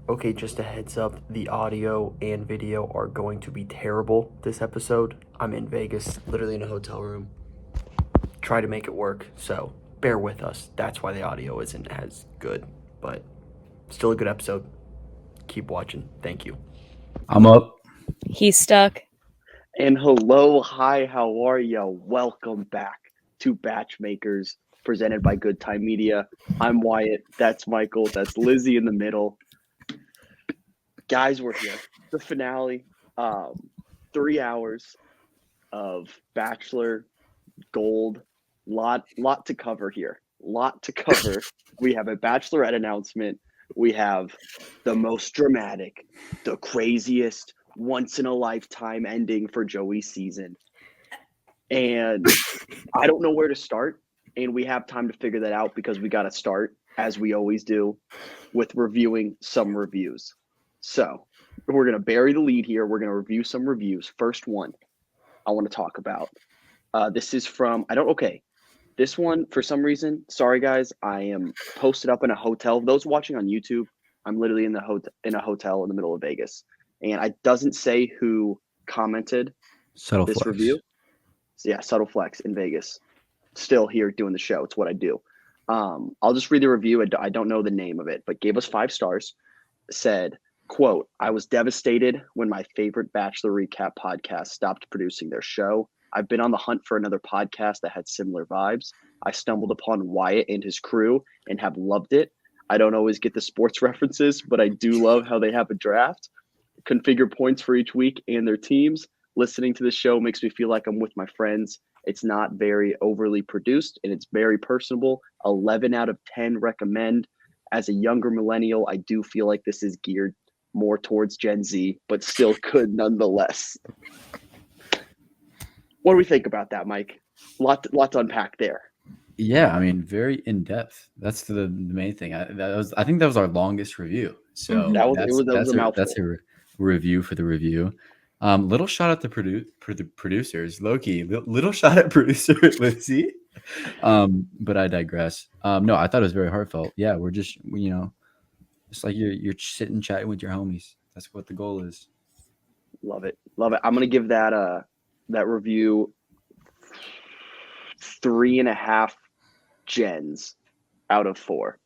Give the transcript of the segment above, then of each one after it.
Okay, just a heads up, the audio and video are going to be terrible this episode. I'm in Vegas, literally in a hotel room. Try to make it work, so bear with us. That's why the audio isn't as good, but still a good episode. Keep watching. Thank you. I'm up. He's stuck. And hello, hi, how are you? Welcome back to BachMakers, presented by Good Time Media. I'm Wyatt, that's Michael, that's Lizzie in the middle. Guys, we're here. The finale, 3 hours of Bachelor Gold. Lot to cover here. Lot to cover. We have a Bachelorette announcement. We have the most dramatic, the craziest, once in a lifetime ending for Joey's season. And I don't know where to start. And we have time to figure that out because we got to start, as we always do, with reviewing some reviews. So we're going to bury the lead here. We're going to review some reviews. First one I want to talk about. This is from, this one, for some reason, sorry guys, I am posted up in a hotel. Those watching on YouTube, I'm literally in a hotel in the middle of Vegas. And it doesn't say who commented Subtle this flex. review. So yeah, subtle flex in Vegas. Still here doing the show. It's what I do. I'll just read the review. I don't know the name of it, but gave us 5 stars. Said, quote, "I was devastated when my favorite Bachelor recap podcast stopped producing their show. I've been on the hunt for another podcast that had similar vibes. I stumbled upon Wyatt and his crew and have loved it. I don't always get the sports references, but I do love how they have a draft, configure points for each week and their teams. Listening to the show makes me feel like I'm with my friends. It's not very overly produced and it's very personable. 11 out of 10 recommend. As a younger millennial, I do feel like this is geared more towards Gen Z, but still good nonetheless." What do we think about that, Mike? Lot to unpack there. Yeah, I mean, very in depth. That's the main thing. I think that was our longest review. So Mhm. That was a mouthful. that's a review for the review. Little shout out to the producers, Loki. Little shout out producer Lizzie. But I digress. No, I thought it was very heartfelt. Yeah, we're just just like you're sitting chatting with your homies. That's what the goal is. Love it. I'm gonna give that review 3.5 gens out of 4.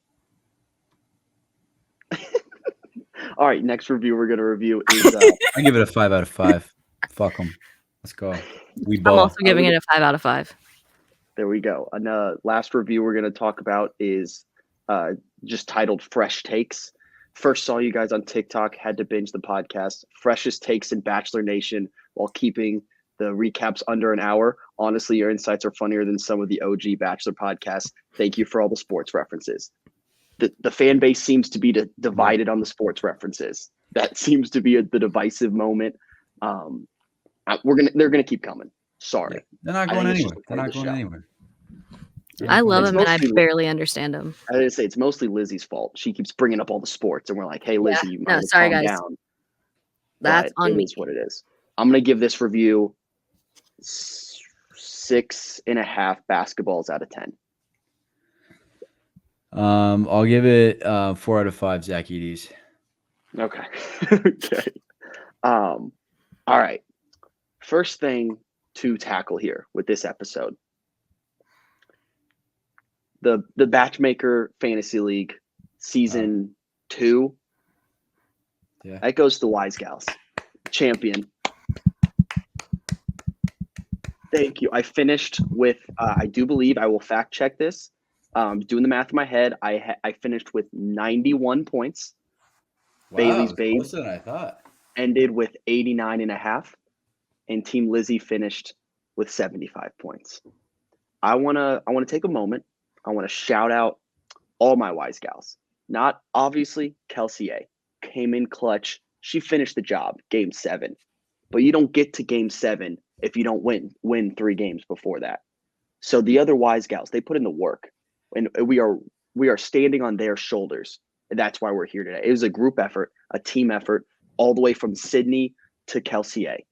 All right, next review we're gonna review is I give it a 5 out of 5. Fuck them. Let's go. We I'm ball. also giving it a 5 out of 5. there we go. And last review we're gonna talk about is just titled Fresh Takes. First saw you guys on TikTok, had to binge the podcast. Freshest takes in Bachelor Nation while keeping the recaps under an hour. Honestly, your insights are funnier than some of the OG Bachelor podcasts. Thank you for all the sports references. The fan base seems to be divided on the sports references. That seems to be the divisive moment. They're gonna keep coming. Sorry. Yeah, they're not going anywhere. They're not going anywhere. I love It's him and I mostly- barely understand him. I didn't say it's mostly Lizzie's fault. She keeps bringing up all the sports, and we're like, "Hey, Lizzie, you might sorry, calm guys. down." That's But on it me. is what it is. I'm gonna give this review 6.5 basketballs out of 10. I'll give it 4 out of 5 Zach Edie's. Okay. Okay. All right. First thing to tackle here with this episode. The Batchmaker Fantasy League season 2. Yeah. That goes to Wise Gals. Champion. Thank you. I finished with I do believe, I will fact check this. Doing the math in my head, I finished with 91 points. Wow, Bailey's Babe closer than I thought. ended with 89.5, and Team Lizzie finished with 75 points. I wanna take a moment. I want to shout out all my Wise Gals. Not obviously Kelsey A. Came in clutch. She finished the job, game 7. But you don't get to game 7 if you don't win 3 games before that. So the other Wise Gals, they put in the work, and we are standing on their shoulders. And that's why we're here today. It was a group effort, a team effort, all the way from Sydney to Kelsey A.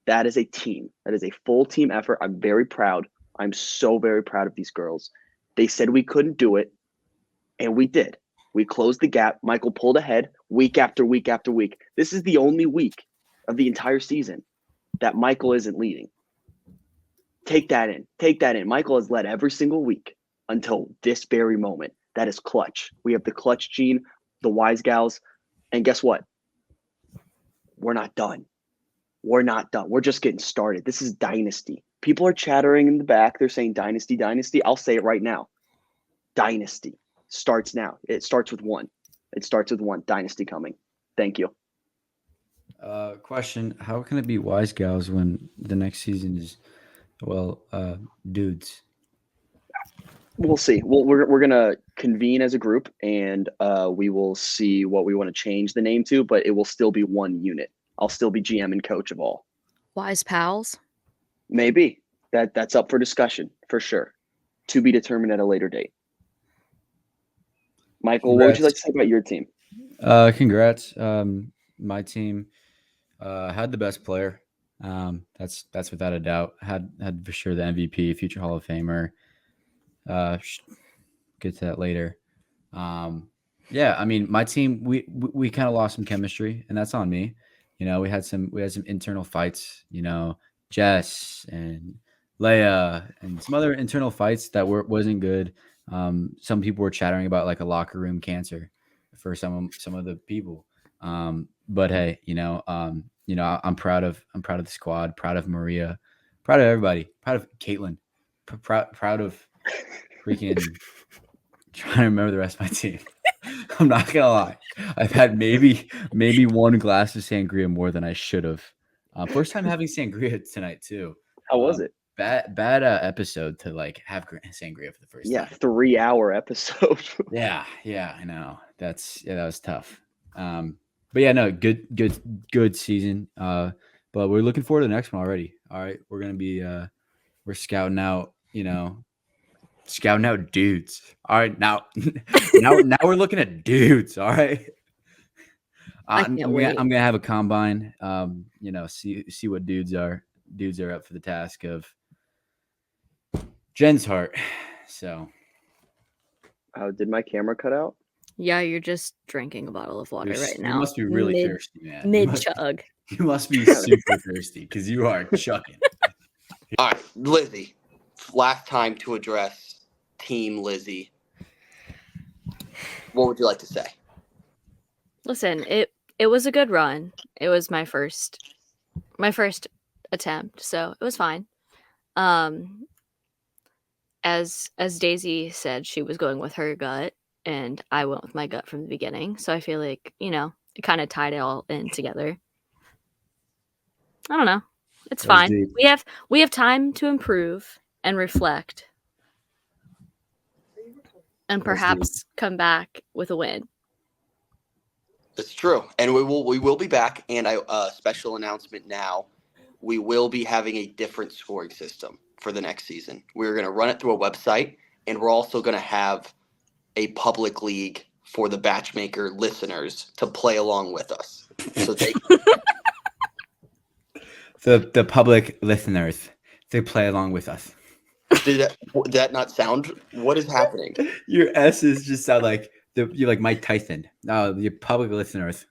That is a team. That is a full team effort. I'm very proud. I'm so very proud of these girls. They said we couldn't do it, and we did. We closed the gap. Michael pulled ahead week after week after week. This is the only week of the entire season that Michael isn't leading. Take that in. Take that in. Michael has led every single week until this very moment. That is clutch. We have the clutch gene, the wise gals, and guess what? We're not done. We're not done. We're just getting started. This is dynasty. People are chattering in the back. They're saying dynasty, dynasty. I'll say it right now. Dynasty starts now. It starts with one. It starts with one. Dynasty coming. Thank you. Question: how can it be wise gals when the next season is, dudes? We'll see. We're gonna convene as a group, and we will see what we want to change the name to. But it will still be one unit. I'll still be GM and coach of all. Wise pals. Maybe that's up for discussion for sure, to be determined at a later date. Michael, what would you like to say about your team? Congrats. My team had the best player. That's without a doubt. Had for sure the MVP, future Hall of Famer. Get to that later. Yeah, I mean, my team, we kind of lost some chemistry, and that's on me. We had some internal fights. Jess and Leia and some other internal fights that wasn't good. Some people were chattering about like a locker room cancer for some of the people. But hey, I'm proud of the squad, proud of Maria, proud of everybody, proud of Caitlin, proud of freaking trying to remember the rest of my team. I'm not gonna lie. I've had maybe one glass of sangria more than I should have. First time having sangria tonight too. How was it? Bad episode to like have sangria for the first time. 3-hour episode. Yeah, I know. That was tough. But yeah, no, good season. But we're looking forward to the next one already. All right, we're gonna be we're scouting out, dudes. All right, now we're looking at dudes. All right. I'm gonna have a combine. See what dudes are up for the task of Jen's heart. So, did my camera cut out? Yeah, you're just drinking a bottle of water right now. You must be really thirsty, man. Mid chug. You must be super thirsty because you are chugging. All right, Lizzie. Last time to address Team Lizzie. What would you like to say? Listen, it was a good run. It was my first attempt, so it was fine. As Daisy said, she was going with her gut, and I went with my gut from the beginning. So I feel like, it kind of tied it all in together. I don't know. It's fine. Deep. We have time to improve and reflect, and perhaps come back with a win. It's true, and we will be back. And special announcement now: we will be having a different scoring system for the next season. We're going to run it through a website, and we're also going to have a public league for the BachMaker listeners to play along with us. So the public listeners to play along with us. Did that not sound? What is happening? Your S's just sound like you're like Mike Tyson. No, the public listeners.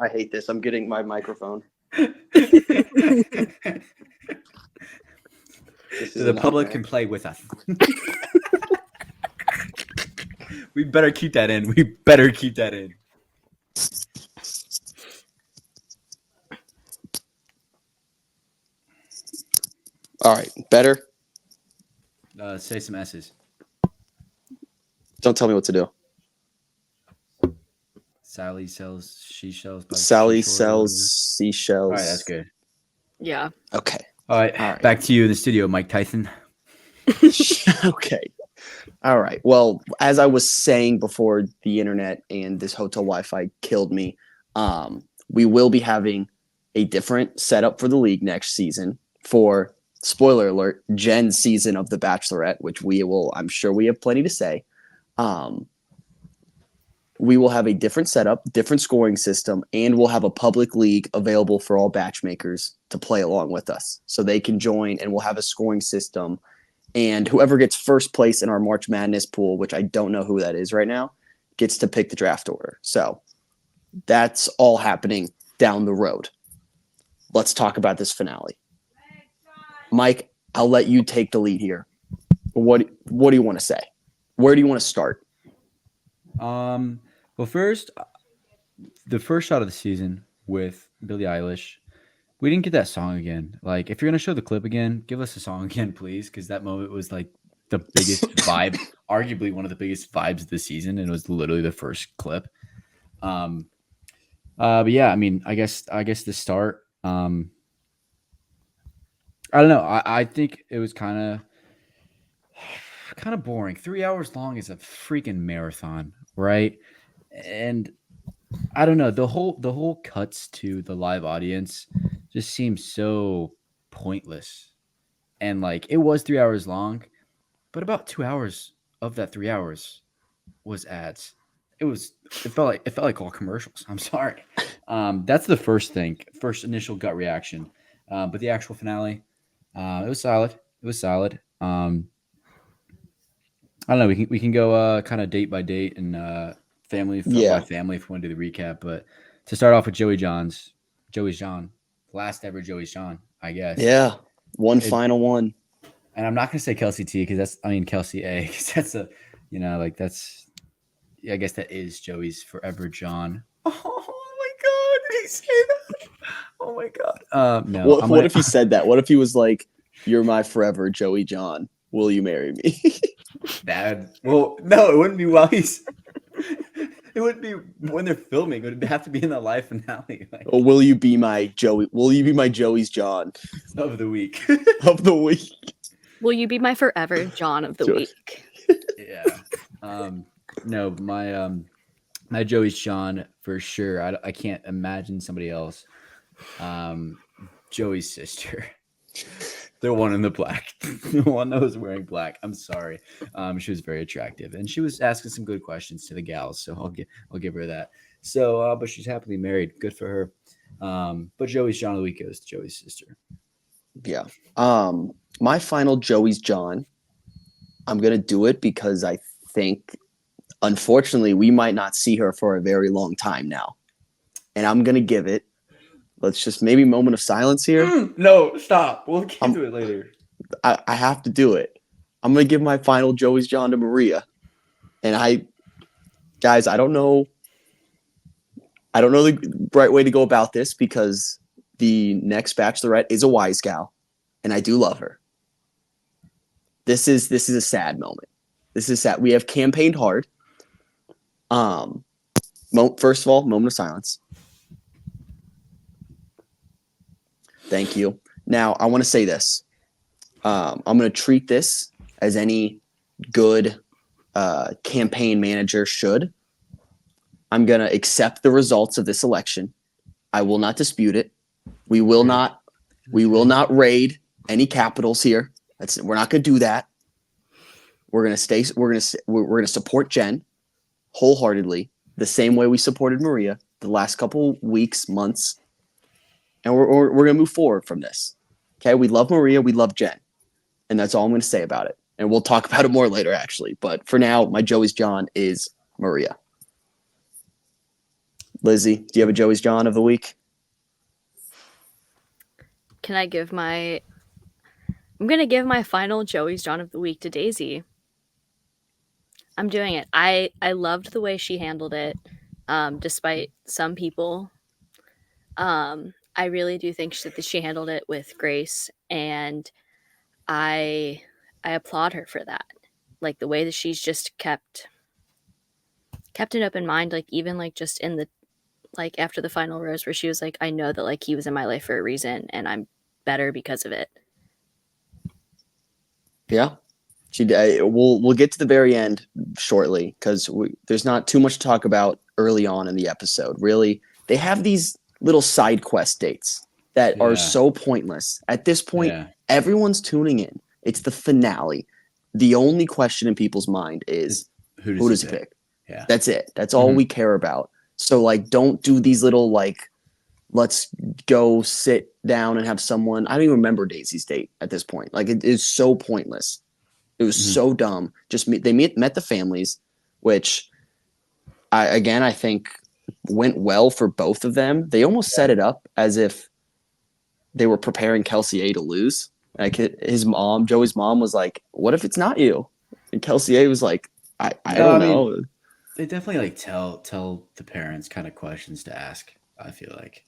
I hate this. I'm getting my microphone. The public can play with us. We better keep that in. All right, better. Say some S's. Don't tell me what to do. Sally sells seashells. Sally sells seashells. All right, that's good. Yeah. Okay. All right. Back to you in the studio, Mike Tyson. Okay. All right. Well, as I was saying before, the internet and this hotel Wi-Fi killed me. We will be having a different setup for the league next season for, spoiler alert, Jen's season of The Bachelorette, which I'm sure we have plenty to say. We will have a different setup, different scoring system, and we'll have a public league available for all BachMakers to play along with us. So they can join, and we'll have a scoring system. And whoever gets first place in our March Madness pool, which I don't know who that is right now, gets to pick the draft order. So that's all happening down the road. Let's talk about this finale. Mike, I'll let you take the lead here. What do you want to say? Where do you want to start? Well, first, the first shot of the season with Billie Eilish, we didn't get that song again. Like, if you're gonna show the clip again, give us a song again, please, because that moment was like the biggest vibe, arguably one of the biggest vibes of the season, and it was literally the first clip. But yeah, I mean, I guess the start. I don't know. I think it was kind of boring. 3 hours long is a freaking marathon, right? And I don't know. The whole cuts to the live audience just seems so pointless. And like it was 3 hours long, but about 2 hours of that 3 hours was ads. It felt like all commercials. I'm sorry. That's the first initial gut reaction. But the actual finale, it was solid. It was solid. I don't know. We can go kind of date by date and family by family if we want to do the recap. But to start off with Joey's John, last ever Joey's John, I guess. Yeah, final one. And I'm not gonna say Kelsey T because Kelsey A because that's I guess that is Joey's forever John. Oh my god, did he say that? Oh my god. No. What if he said that? What if he was like, "You're my forever Joey John. Will you marry me?" Well, no, it wouldn't be while he's. It wouldn't be when they're filming. It would have to be in the live finale. Like, will you be my Joey? Will you be my Joey's John of the week? Of the week. Will you be my forever John of the week? Yeah. No, my Joey's John for sure. I can't imagine somebody else. Joey's sister. The one in the black. The one that was wearing black. I'm sorry. She was very attractive. And she was asking some good questions to the gals. So I'll give her that. So but she's happily married. Good for her. But Joey's John of the week goes to Joey's sister. Yeah. My final Joey's John. I'm gonna do it because I think unfortunately we might not see her for a very long time now. And I'm gonna give it. Let's just maybe moment of silence here. No, stop. We'll get to it later. I have to do it. I'm going to give my final Joey's John to Maria. And guys, I don't know the right way to go about this because the next Bachelorette is a wise gal and I do love her. This is a sad moment. This is sad. We have campaigned hard. First of all, moment of silence. Thank you. Now, I want to say this. I'm going to treat this as any good campaign manager should. I'm going to accept the results of this election. I will not dispute it. We will not raid any capitals here. We're not going to do that. We're going to support Jen wholeheartedly the same way we supported Maria the last couple weeks, months. And we're going to move forward from this. Okay, we love Maria, we love Jen. And that's all I'm going to say about it. And we'll talk about it more later, actually. But for now, my Joey's John is Maria. Lizzie, do you have a Joey's John of the week? Can I give I'm going to give my final Joey's John of the week to Daisy. I'm doing it. I loved the way she handled it, despite some people. I really do think that she handled it with grace, and I applaud her for that. Like the way that she's just kept an open mind, like even like just in the like after the final rose where she was like, I know that like he was in my life for a reason and I'm better because of it. Yeah. We'll get to the very end shortly because there's not too much to talk about early on in the episode. Really, they have these little side quest dates that are so pointless. At this point, everyone's tuning in. It's the finale. The only question in people's mind is who does he pick? Yeah. That's it. That's all we care about. So like don't do these little like let's go sit down and have someone. I don't even remember Daisy's date at this point. Like it is so pointless. It was so dumb. Just they met the families, which I think went well for both of them. They almost set it up as if they were preparing Kelsey A to lose. Like his mom, Joey's mom, was like, "What if it's not you?" And Kelsey A was like, "I No, don't I mean, know." they definitely like tell the parents kind of questions to ask. I feel like,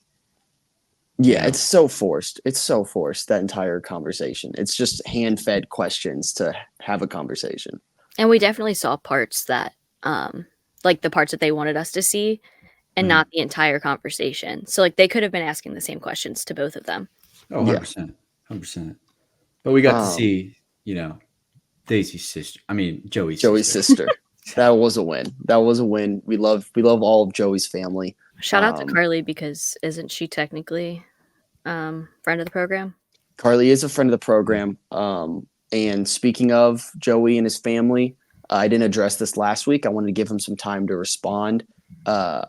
you Yeah, know, it's so forced. It's so forced, that entire conversation. It's just hand-fed questions to have a conversation. And we definitely saw parts that, like the parts that they wanted us to see, and Mhm. not the entire conversation. So like they could have been asking the same questions to both of them. Oh, Yeah. 100%. 100%. But we got to Um, see, you know, Daisy's sister. I mean, Joey's Joey's sister. sister. That was a win. That was a win. We love all of Joey's family. Shout out to Carly, because isn't she technically friend of the program? Carly is a friend of the program. And speaking of Joey and his family, I didn't address this last week. I wanted to give him some time to respond. I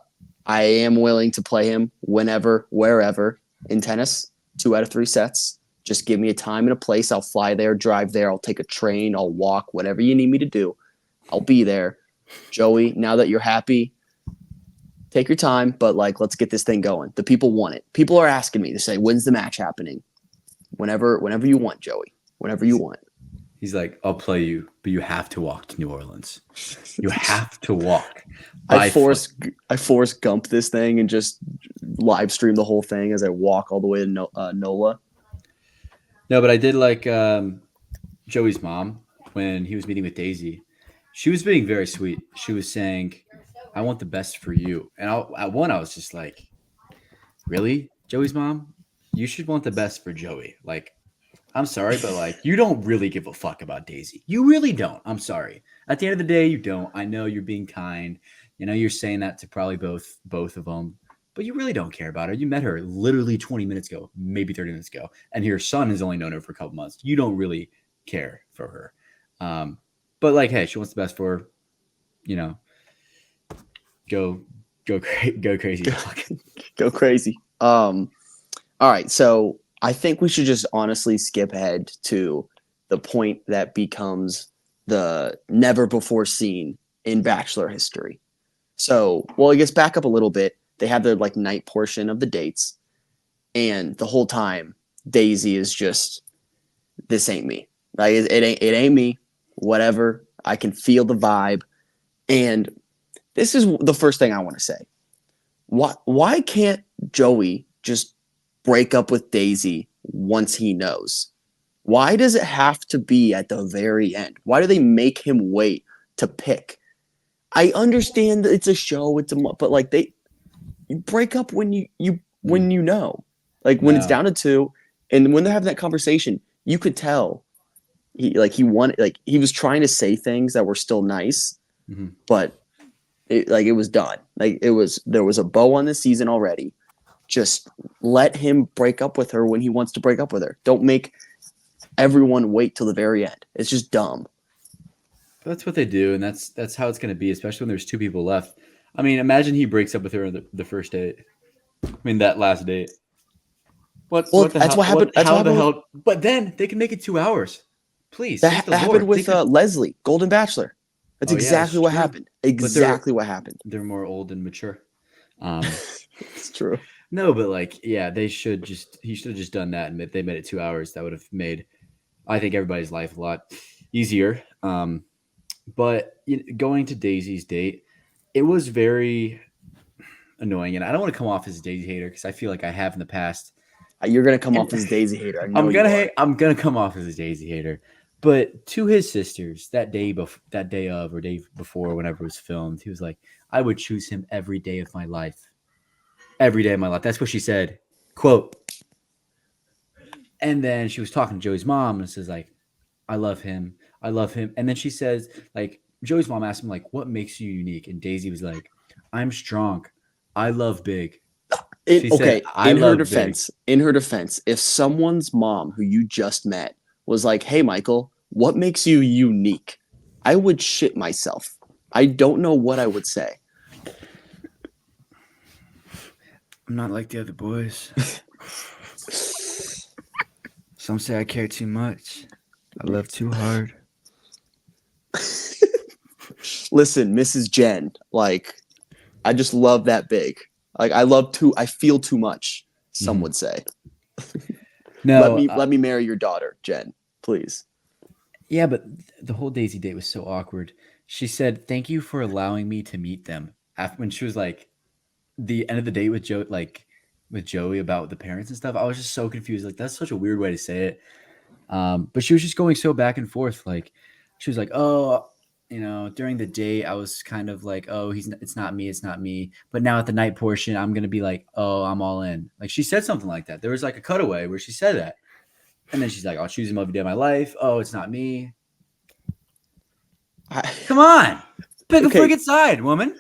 am willing to play him whenever, wherever in tennis, 2 out of 3 sets. Just give me a time and a place. I'll fly there, drive there. I'll take a train. I'll walk, whatever you need me to do. I'll be there. Joey, now that you're happy, take your time, but like, let's get this thing going. The people want it. People are asking me to say, when's the match happening? Whenever you want, Joey. Whenever you want. He's like, I'll play you, but you have to walk to New Orleans. You have to walk. I force Gump this thing and just live stream the whole thing as I walk all the way to NOLA. No, but I did like Joey's mom when he was meeting with Daisy. She was being very sweet. She was saying, I want the best for you. And at one, I was just like, really? Joey's mom? You should want the best for Joey. Like, I'm sorry, but like, you don't really give a fuck about Daisy. You really don't. I'm sorry. At the end of the day, you don't. I know you're being kind. You know, you're saying that to probably both of them, but you really don't care about her. You met her literally 20 minutes ago, maybe 30 minutes ago, and your son has only known her for a couple months. You don't really care for her. But like, hey, she wants the best for her. You know, go crazy. Go crazy. All right, so I think we should just honestly skip ahead to the point that becomes the never before seen in Bachelor history. So, well, I guess back up a little bit. They have their like night portion of the dates, and the whole time Daisy is just, this ain't me. Like it ain't me. Whatever. I can feel the vibe, and this is the first thing I want to say. Why can't Joey just break up with Daisy once he knows? Why does it have to be at the very end? Why do they make him wait to pick? I understand that it's a show, but like you break up when you know, like when it's No. down to 2, and when they're having that conversation, you could tell he was trying to say things that were still nice, but it was done. Like there was a bow on the season already. Just let him break up with her when he wants to break up with her. Don't make everyone wait till the very end. It's just dumb. That's what they do, and that's how it's going to be, especially when there's 2 people left. I mean, imagine he breaks up with her on the first date. I mean, that last date. What the that's hell? what happened. That's how what the happened. hell? But then they can make it 2 hours. Please, That thank the happened Lord. with Leslie, Golden Bachelor. That's Oh, yeah, exactly it's what true. happened. But Exactly what happened. they're more old and mature. It's true. No, but like, yeah, he should have just done that, and they made it 2 hours. That would have made, I think, everybody's life a lot easier. But going to Daisy's date, it was very annoying, and I don't want to come off as a Daisy hater because I feel like I have in the past. You're gonna come off as a Daisy hater. I know I'm you gonna are. I'm gonna come off as a Daisy hater, but to his sisters that day of or day before, whenever it was filmed, he was like, "I would choose him every day of my life, every day of my life." That's what she said, quote. And then she was talking to Joey's mom and says like, "I love him, I love him." And then she says like, Joey's mom asked him like, "What makes you unique?" And Daisy was like, "I'm strong, I love big." She said, "I in her love big." defense, if someone's mom who you just met was like, "Hey, Michael, what makes you unique?" I would shit myself. I don't know what I would say. I'm not like the other boys. Some say I care too much. I love too hard. Listen, Mrs. Jen, like, I just love that big. Like I feel too much, some would say. No, let me marry your daughter, Jen, please. yeah, but the whole Daisy date was so awkward. She said, "Thank you for allowing me to meet them." After when she was like the end of the date with Joe, like with Joey about the parents and stuff, I was just so confused. Like that's such a weird way to say it. But she was just going so back and forth. Like she was like, "Oh, during the date, I was kind of like, oh, it's not me, it's not me." But now at the night portion, I'm gonna be like, "Oh, I'm all in." Like she said something like that. There was like a cutaway where she said that, and then she's like, "I'll choose him every day of my life." Oh, it's not me. Come on, pick a freaking side, woman.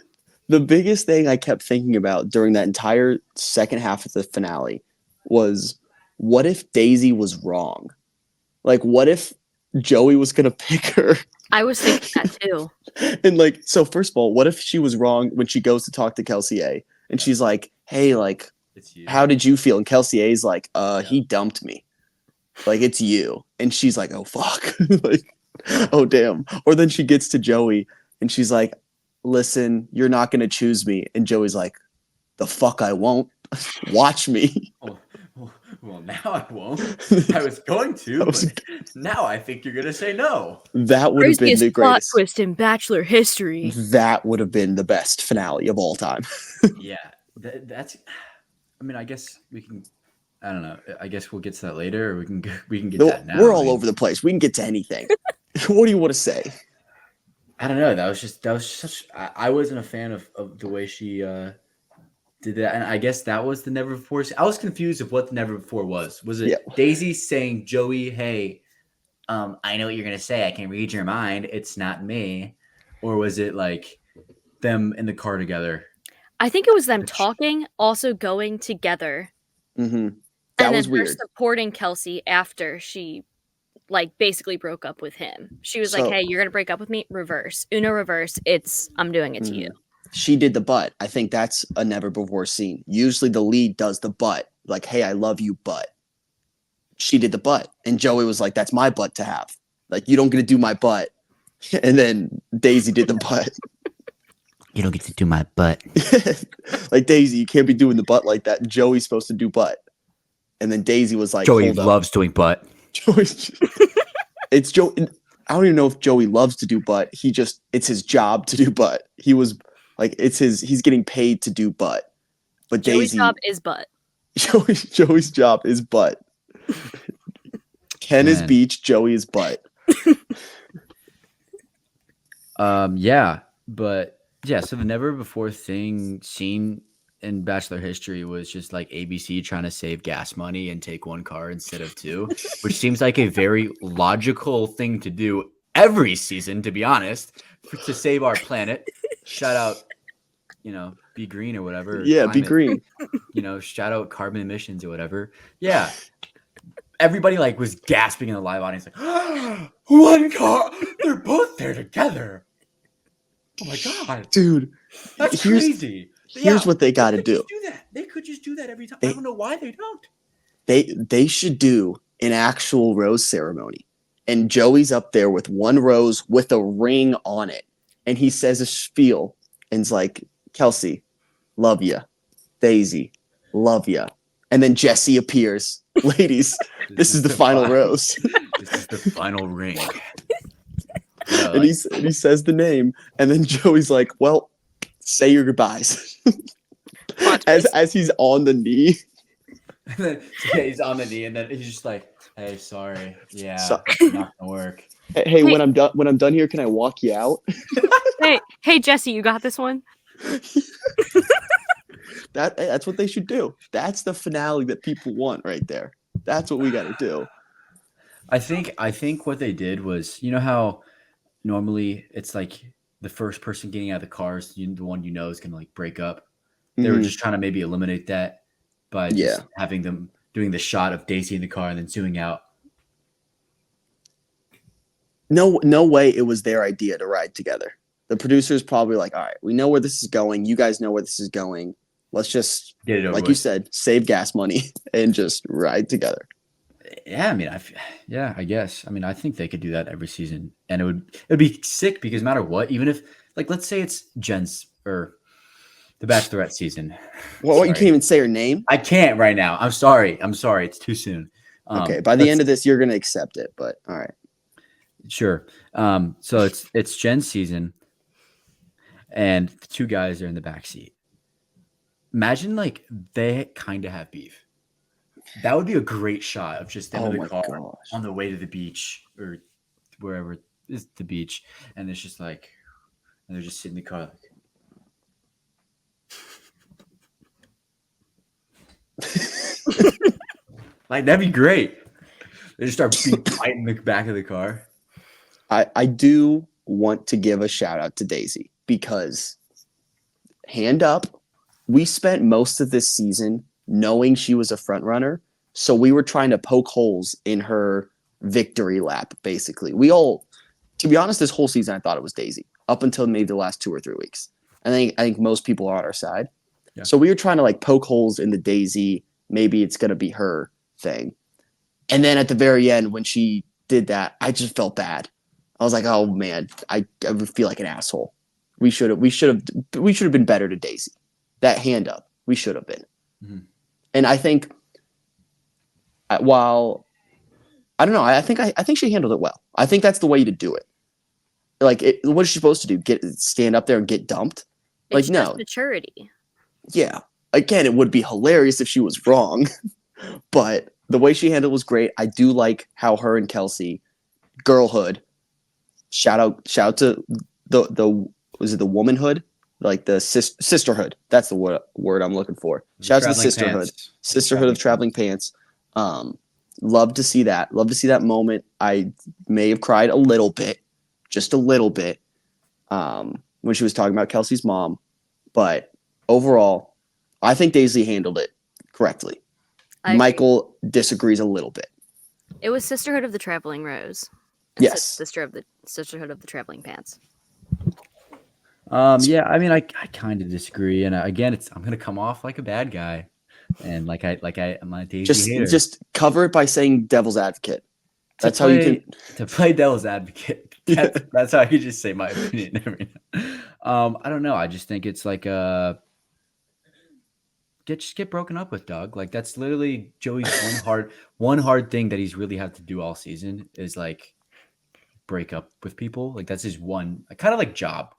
The biggest thing I kept thinking about during that entire second half of the finale was, what if Daisy was wrong? Like, what if Joey was going to pick her? I was thinking that too. And like, so first of all, what if she was wrong when she goes to talk to Kelsey A? And she's like, hey, like, It's you. how did you feel? And Kelsey A's like, he dumped me. Like, it's you. And she's like, oh, fuck. Like, oh, damn. Or then she gets to Joey and she's like, listen, you're not going to choose me. And Joey's like, the fuck I won't. Watch me. Well, now I won't. I was going to, but now I think you're going to say no. That would have been the plot greatest. twist in Bachelor history. That would have been the best finale of all time. Yeah, that's. I mean, I guess we can. I don't know. I guess we'll get to that later, or we can get that now. We're all over the place. We can get to anything. What do you want to say? I don't know. That was such. I wasn't a fan of the way she did that, and I guess that was the never before. I was confused of what the never before was. Was it Daisy saying, "Joey, hey, I know what you're gonna say. I can read your mind. It's not me," or was it like them in the car together? I think it was them talking, also going together. Mm-hmm. That and was then weird. Her supporting Kelsey after she, like, basically broke up with him. She was like, "Hey, you're gonna break up with me? Reverse, Uno reverse. I'm doing it to you." She did the butt. I think that's a never before scene. Usually the lead does the butt. Like, hey, I love you, but she did the butt. And Joey was like, that's my butt to have. Like, you don't get to do my butt. And then Daisy did the butt. You don't get to do my butt. Like, Daisy, you can't be doing the butt like that. Joey's supposed to do butt. And then Daisy was like, Joey loves doing butt. It's Joey. I don't even know if Joey loves to do butt. It's his job to do butt. He was like, he's getting paid to do butt. But Joey's Daisy, job is butt. Joey's job is butt. Ken is beach, Joey is butt. Yeah, but yeah, so the never before scene in Bachelor history was just like ABC trying to save gas money and take one car instead of two, which seems like a very logical thing to do every season, to be honest, to save our planet. Shout out, Be Green or whatever. Yeah, Be Green. Shout out carbon emissions or whatever. Yeah. Everybody like was gasping in the live audience, like, one car. They're both there together. Oh my god, dude, that's crazy. Here's what they got to do. They could just do that every time. I don't know why they don't. They should do an actual rose ceremony, and Joey's up there with one rose with a ring on it, and he says a spiel, and it's like, Kelsey, love ya. Daisy, love ya. And then Jesse appears. Ladies, this is the final rose. This is the final ring. And he says the name, and then Joey's like, well, say your goodbyes. as he's on the knee. And then, he's on the knee, and then he's just like, hey, sorry. Yeah, it's not gonna work. Hey, when I'm done here, can I walk you out? hey, Jesse, you got this one? That's what they should do. That's the finale that people want right there. That's what we got to do. I think what they did was, how normally it's like the first person getting out of the car is the one is going to like break up. They were just trying to maybe eliminate that by just having them doing the shot of Daisy in the car and then zooming out. No way it was their idea to ride together. The producers probably like, all right, we know where this is going. You guys know where this is going. Let's just, get it over like with. You said, save gas money and just ride together. Yeah, I mean, I guess. I mean, I think they could do that every season, and it'd be sick because no matter what, even if, like, let's say it's Jen's or The Bachelorette season. Well, you Sorry. can't even say her name. I can't right now. I'm sorry. It's too soon. Okay, by the end of this, you're gonna accept it. But all right. Sure. So it's Jen's season, and the two guys are in the back seat. Imagine like they kind of have beef. That would be a great shot of just them Oh in my the car gosh. on the way to the beach or wherever is the beach, and it's just like, and they're just sitting in the car like that'd be great. They just start fighting the back of the car. I do want to give a shout out to Daisy because hand up, we spent most of this season knowing she was a front runner. So we were trying to poke holes in her victory lap, basically. To be honest, this whole season I thought it was Daisy up until maybe the last 2 or 3 weeks. I think most people are on our side. Yeah. So we were trying to like poke holes in the Daisy. Maybe it's going to be her thing. And then at the very end, when she did that, I just felt bad. I was like, oh man, I would feel like an asshole. We should have been better to Daisy. That hand up, we should have been. Mm-hmm. And I think, while I don't know, I think she handled it well. I think that's the way to do it. Like, what is she supposed to do? Stand up there and get dumped? It's Like, no. just maturity. Yeah. Again, it would be hilarious if she was wrong, but the way she handled it was great. I do like how her and Kelsey, girlhood. Shout out to the was it the womanhood, like the sisterhood? That's the word I'm looking for. Shout out to the sisterhood of traveling pants. Love to see that. Love to see that moment. I may have cried a little bit, just a little bit, when she was talking about Kelsey's mom, but overall, I think Daisy handled it correctly. Michael disagrees a little bit. It was Sisterhood of the Traveling Rose. Yes. Sisterhood of the Traveling Pants. Yeah, I mean, I kind of disagree, and again, I'm gonna come off like a bad guy, and I'm a Daisy hater. Just cover it by saying devil's advocate. That's how you can to play devil's advocate. That's how I could just say my opinion. I don't know. I just think it's like get broken up with, Doug. Like that's literally Joey's one hard thing that he's really had to do all season is like break up with people. Like that's his one kind of like job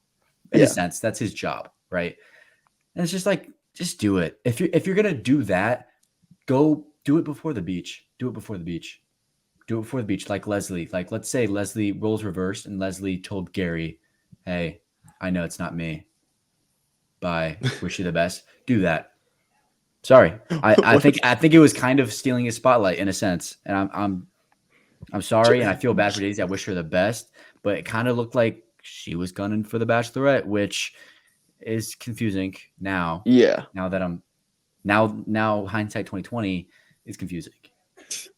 in a sense. That's his job, right? And it's just like just do it. If you're gonna do that, go do it before the beach. Do it before the beach. Do it before the beach. Like Leslie. Like let's say Leslie roles reversed and Leslie told Gary, "Hey, I know it's not me. Bye. Wish you the best." Do that. Sorry, I think it was kind of stealing his spotlight in a sense, and I'm sorry, and I feel bad for Daisy. I wish her the best, but it kind of looked like she was gunning for the Bachelorette, which is confusing now. Yeah. Now that now hindsight 2020 is confusing.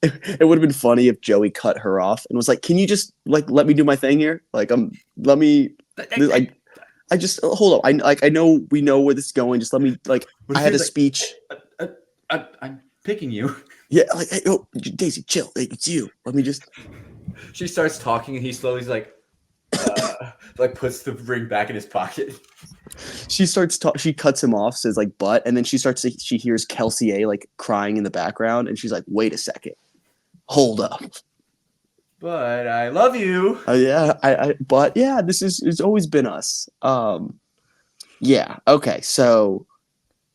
It would have been funny if Joey cut her off and was like, "Can you just like let me do my thing here? Like let me like." I just hold on. I know we know where this is going. Just let me I had a speech. I'm picking you. Yeah, like hey, oh, Daisy, chill. Like, it's you. Let me just. She starts talking and he slowly's like puts the ring back in his pocket. She starts. She cuts him off. Says like "but," and then she hears Kelsey A like crying in the background, and she's like, "Wait a second, hold up." But I love you. Yeah, but yeah, it's always been us. Yeah. Okay. So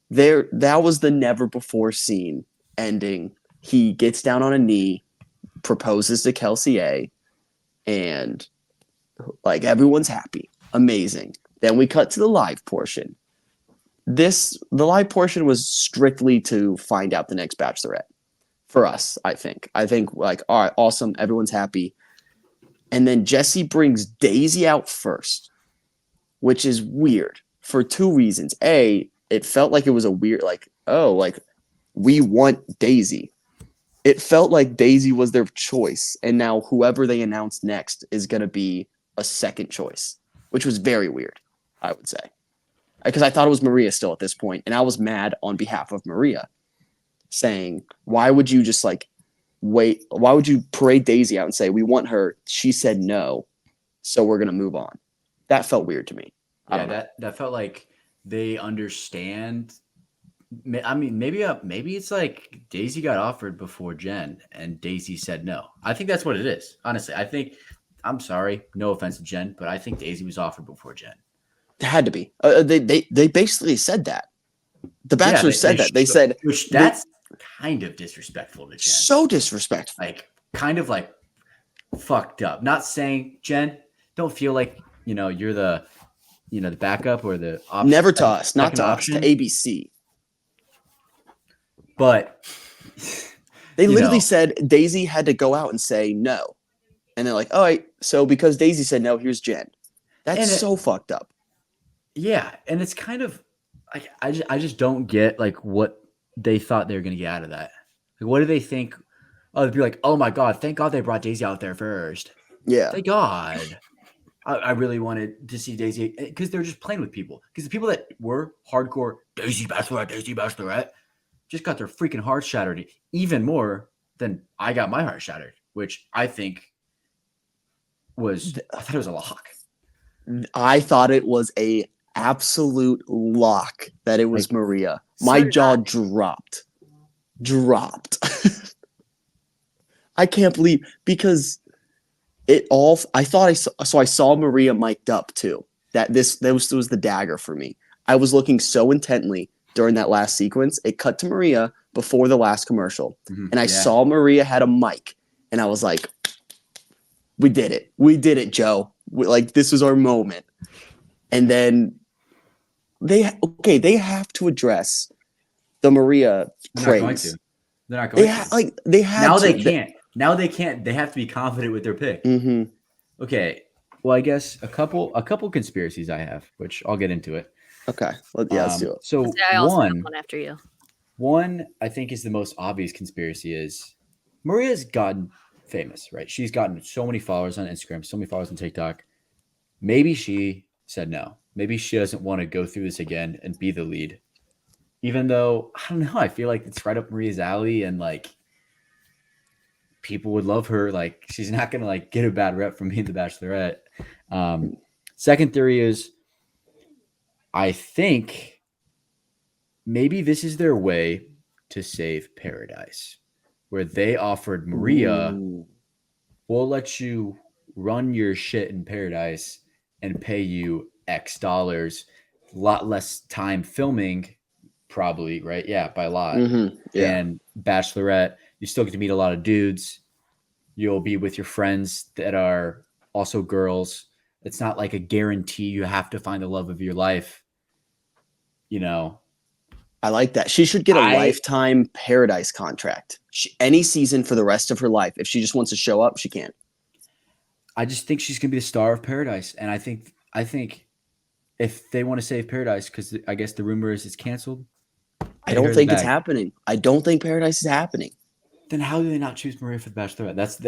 that was the never before seen ending. He gets down on a knee, proposes to Kelsey A, and like everyone's happy. Amazing. Then we cut to the live portion. The live portion was strictly to find out the next Bachelorette. For us, I think like, all right, awesome. Everyone's happy. And then Jesse brings Daisy out first, which is weird for 2 reasons. A, it felt like it was a weird, like, oh, like we want Daisy. It felt like Daisy was their choice. And now whoever they announced next is going to be a second choice, which was very weird, I would say. Because I thought it was Maria still at this point, and I was mad on behalf of Maria, saying, why would you just like wait? Why would you parade Daisy out and say, we want her? She said no, so we're going to move on. That felt weird to me. Yeah, that felt like they understand. I mean, maybe it's like Daisy got offered before Jen, and Daisy said no. I think that's what it is. Honestly, I think. I'm sorry, no offense to Jen, but I think Daisy was offered before Jen. It had to be. They basically said that. The Yeah, Bachelor said that. They said which that's kind of disrespectful to Jen. so disrespectful. Like, kind of like fucked up. Not saying, Jen, don't feel like, you're the, the backup or the option. Never to us, not to option. us, to ABC. But they literally said Daisy had to go out and say no. And they're like, all right, so because Daisy said no, here's Jen. That's so fucked up. Yeah, and it's kind of like I just don't get like what they thought they were gonna get out of that. Like, what do they think? Oh, they'd be like, oh my god, thank God they brought Daisy out there first. Yeah. Thank God. I really wanted to see Daisy because they're just playing with people. Because the people that were hardcore Daisy Bachelorette just got their freaking hearts shattered even more than I got my heart shattered, which I thought it was a lock. I thought it was a absolute lock that it was Maria. My jaw dropped. I can't believe because I saw Maria mic'd up too. That was the dagger for me. I was looking so intently during that last sequence. It cut to Maria before the last commercial. And I saw Maria had a mic and I was like, we did it, Joe. This was our moment. And then they have to address the Maria praise. They're not going to. They have now to. They can't. Now they can't. They have to be confident with their pick. Mm-hmm. Okay. Well, I guess a couple conspiracies I have, which I'll get into it. Okay. Let's do it. So I also have one after you. One I think is the most obvious conspiracy is Maria's gotten famous, right? She's gotten so many followers on Instagram, so many followers on TikTok. Maybe she said no. Maybe she doesn't want to go through this again and be the lead. Even though, I don't know, I feel like it's right up Maria's alley and like people would love her. Like she's not going to like get a bad rep from being the Bachelorette. Second theory is I think maybe this is their way to save Paradise, where they offered Maria, we'll let you run your shit in Paradise and pay you X dollars, a lot less time filming, probably, right? Yeah, by a lot. Mm-hmm. Yeah. And Bachelorette, you still get to meet a lot of dudes. You'll be with your friends that are also girls. It's not like a guarantee you have to find the love of your life. I like that. She should get a lifetime Paradise contract. Any season for the rest of her life. If she just wants to show up, she can. I just think she's going to be the star of Paradise. And I think if they want to save Paradise, because I guess the rumor is it's canceled. I don't think it's happening. I don't think Paradise is happening. Then how do they not choose Maria for the Bachelorette? That's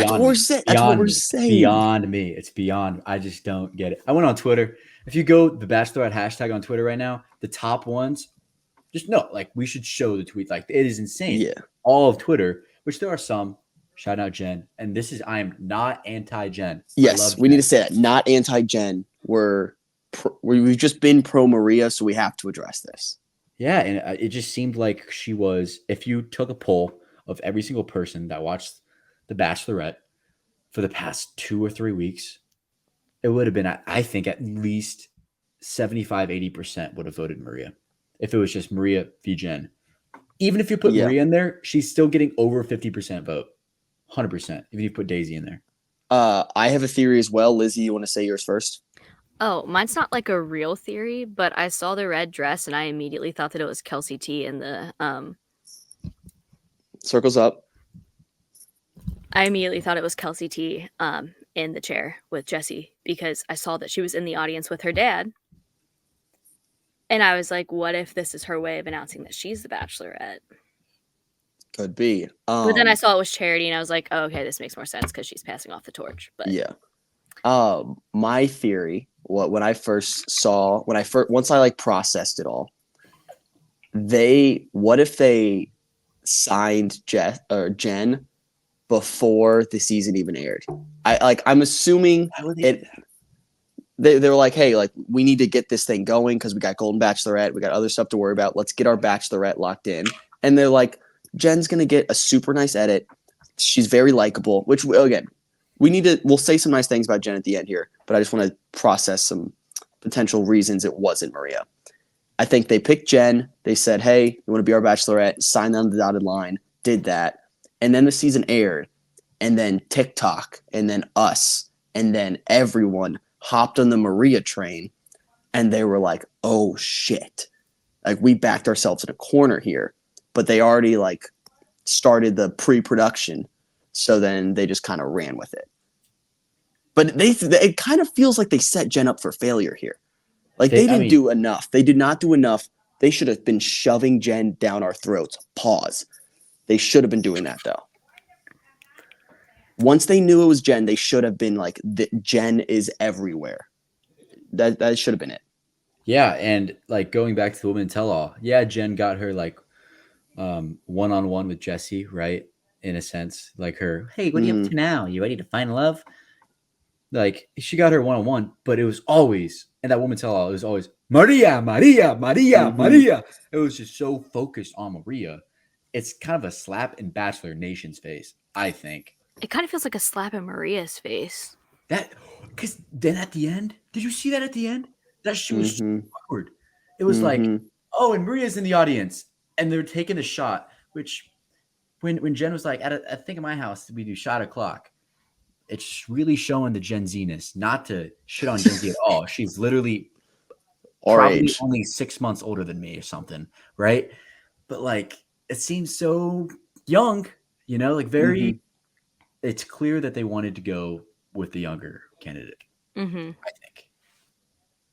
what we're saying. That's what we're saying. Beyond me. It's beyond. I just don't get it. I went on Twitter. If you go the Bachelorette hashtag on Twitter right now, the top ones, just no, like we should show the tweet. Like it is insane. Yeah. All of Twitter, which there are some. Shout out Jen. And I am not anti-Jen. Yes, we need to say that. Not anti-Jen. We've just been pro Maria, so we have to address this. Yeah, and it just seemed like she was, if you took a poll of every single person that watched The Bachelorette for the past 2 or 3 weeks, it would have been, I think, at least 75-80% would have voted Maria. If it was just Maria v. Jen. Even if you put Maria in there, she's still getting over 50% vote. 100%, even if you put Daisy in there. I have a theory as well. Lizzie, you want to say yours first? Oh, mine's not like a real theory, but I saw the red dress and I immediately thought that it was Kelsey T in the Circles up. I immediately thought it was Kelsey T in the chair with Jesse because I saw that she was in the audience with her dad. And I was like, what if this is her way of announcing that she's the Bachelorette? Could be. But then I saw it was Charity and I was like, oh, okay, this makes more sense because she's passing off the torch. But yeah. My theory, once I like processed it all, what if they signed Jen before the season even aired? I'm assuming it. they were like, hey, like we need to get this thing going because we got Golden Bachelorette, we got other stuff to worry about. Let's get our Bachelorette locked in. And they're like, Jen's gonna get a super nice edit. She's very likable, which again, we'll say some nice things about Jen at the end here, but I just want to process some potential reasons it wasn't Maria. I think they picked Jen. They said, hey, you want to be our Bachelorette? Signed on the dotted line, did that. And then the season aired, and then TikTok, and then us, and then everyone hopped on the Maria train, and they were like, oh shit. Like we backed ourselves in a corner here, but they already like started the pre-production. So then they just kind of ran with it. But it kind of feels like they set Jen up for failure here. Like they didn't do enough. They did not do enough. They should have been shoving Jen down our throats. Pause. They should have been doing that though. Once they knew it was Jen, they should have been like, Jen is everywhere. That should have been it. Yeah, and like going back to the women tell-all, yeah, Jen got her like one-on-one with Jesse, right? In a sense, like her, hey, what are you up to now? You ready to find love? Like she got her one-on-one, but it was always, and that woman tell-all, it was always Maria, Maria, Maria, Maria. It was just so focused on Maria. It's kind of a slap in Bachelor Nation's face, I think. It kind of feels like a slap in Maria's face. That, because then at the end, did you see that at the end? That shit was so awkward. It was like, oh, and Maria's in the audience, and they're taking a shot, which when Jen was like, I think in my house, we do shot o'clock. It's really showing the Gen Z-ness, not to shit on Gen Z at all. She's literally probably only 6 months older than me or something, right? But like, it seems so young, you know, like very, it's clear that they wanted to go with the younger candidate, I think.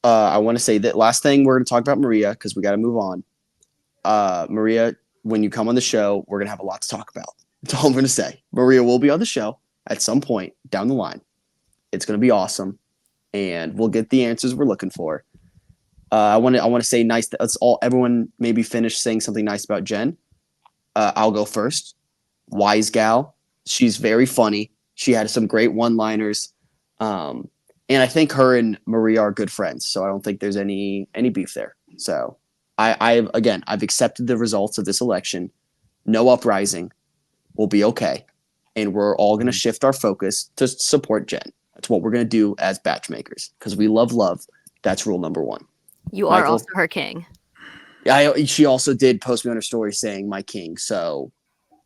I want to say that last thing we're going to talk about Maria because we got to move on. Maria, when you come on the show, we're going to have a lot to talk about. That's all I'm going to say. Maria will be on the show at some point down the line. It's going to be awesome, and we'll get the answers we're looking for. I want to say nice. Let's all everyone maybe finish saying something nice about Jen. I'll go first. Wise gal. She's very funny. She had some great one-liners. And I think her and Maria are good friends. So I don't think there's any beef there. So I've accepted the results of this election. No uprising. We'll be okay. And we're all going to shift our focus to support Jen. That's what we're going to do as BachMakers. Because we love love. That's rule number one. You are also her king. She also did post me on her story saying my king. So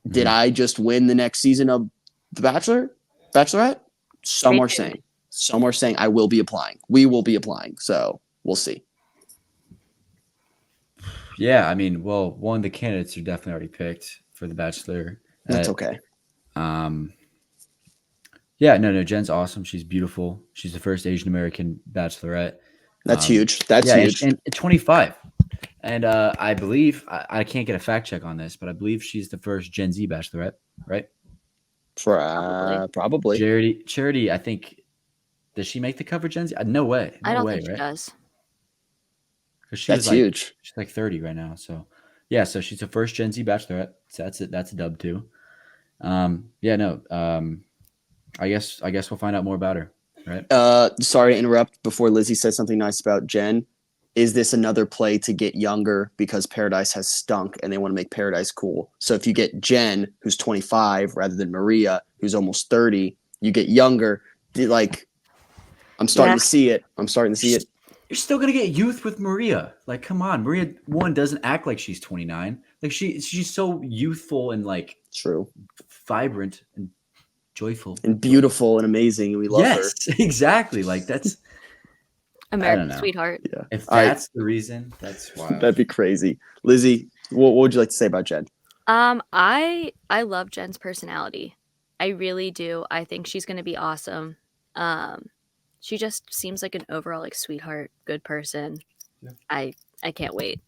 did I just win the next season of The Bachelorette? Some are saying I will be applying. We will be applying. So we'll see. Yeah, I mean, well, one of the candidates are definitely already picked for The Bachelor. That's okay. Yeah, no, Jen's awesome. She's beautiful. She's the first Asian American Bachelorette. That's huge. That's huge. And 25. And I believe, I can't get a fact check on this, but I believe she's the first Gen Z Bachelorette, right? Probably. Charity, I think, does she make the cover Gen Z? No way. I don't think she does. That's huge. She's like 30 right now. So, yeah, so she's the first Gen Z Bachelorette. So that's it. That's a dub too. I guess we'll find out more about her, right? Sorry to interrupt before Lizzie says something nice about Jen. Is this another play to get younger because Paradise has stunk and they want to make Paradise cool? So if you get Jen, who's 25, rather than Maria, who's almost 30, you get younger. Like, I'm starting to see it. You're still gonna get youth with Maria. Like, come on, Maria doesn't act like she's 29. Like she's so youthful and like true, vibrant and joyful and beautiful and amazing, and we love her. Yes, exactly. Like that's. American sweetheart. Yeah. If that's the reason, that's wild. That'd be crazy. Lizzie, what would you like to say about Jen? I love Jen's personality. I really do. I think she's going to be awesome. She just seems like an overall like sweetheart, good person. Yeah. I can't wait.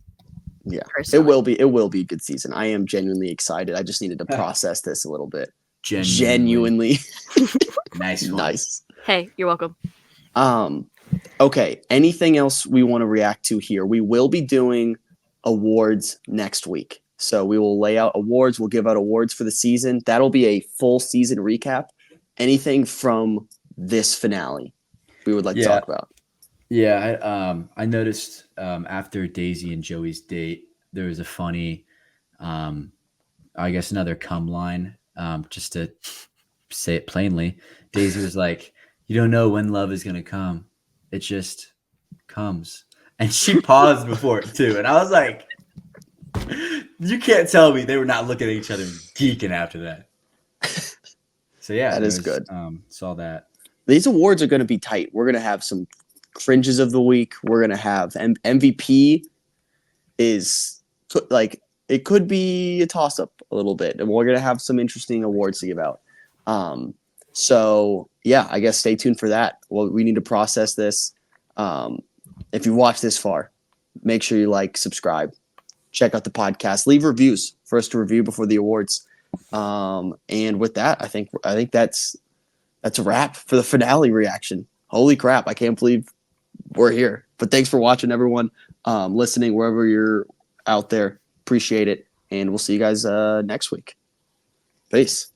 Yeah. Personally. It will be a good season. I am genuinely excited. I just needed to process this a little bit. Genuinely. Nice. Hey, you're welcome. Okay, anything else we want to react to here? We will be doing awards next week. So we will lay out awards. We'll give out awards for the season. That'll be a full season recap. Anything from this finale we would like to talk about? Yeah, I noticed after Daisy and Joey's date, there was a funny, I guess another cum line. Just to say it plainly, Daisy was like, "You don't know when love is gonna come; it just comes." And she paused before it too, and I was like, "You can't tell me they were not looking at each other and geeking after that." So yeah, That there is was, good. saw that. These awards are going to be tight. We're going to have some cringes of the week. We're going to have MVP is like it could be a toss up a little bit, and we're going to have some interesting awards to give out. So yeah, I guess stay tuned for that. Well, we need to process this. If you watch this far, make sure you like, subscribe, check out the podcast, leave reviews for us to review before the awards. And with that, I think that's a wrap for the finale reaction. Holy crap! I can't believe we're here. But thanks for watching, everyone. Listening wherever you're out there. Appreciate it, and we'll see you guys next week. Peace.